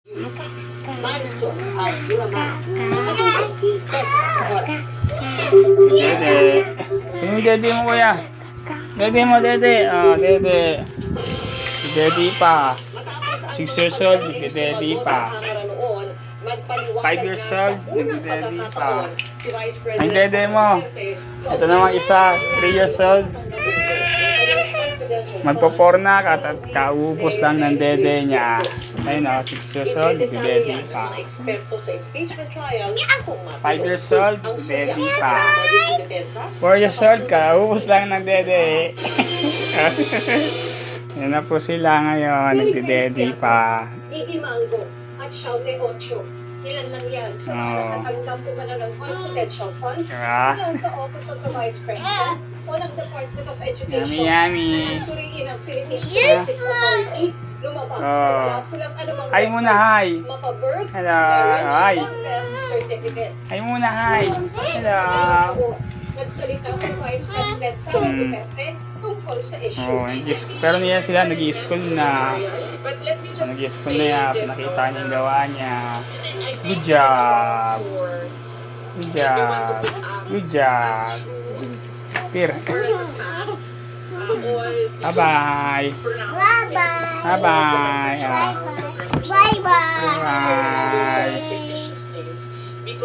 Marso Abdurrahman. Oras. Dede. Yung dede mo kuya. Dede mo, dede. Dede. Si dede pa. 6 years old, nagdedede pa. 5 years old, nagdedede pa. Ang dede mo. Ito naman isa, 3 years old. Magpo-4 na, kaubos lang ng dede niya. Ayun o, 6 years old, nagdedede pa. 5 years old, nagdedede pa. 4 years old, kaubos lang ng dede. Yan na po sila ngayon, nagdedede pa. Didi Mango at Shaute 8. Ilan lang yan sa mga nakatanggap po man ng confidential funds mula sa Office of the Vice President o ng Department of Education. Yummy. Suriin ng Philippine Services Authority. Lumabas na wala silang anumang Hi muna, hi. mapa-birth, Hello, marriage, hi. o death certificate. Hi muna, hi. Hello. Nagsalita si Vice President Sara Duterte tungkol sa issue. Pero niya sila nag-i-school na. Nag-i-school na yan. Nakita niya yung gawa niya. Good job. Good job. Good job. Tir. Bye-bye. Bye-bye. Bye-bye. Bye-bye. Bye-bye.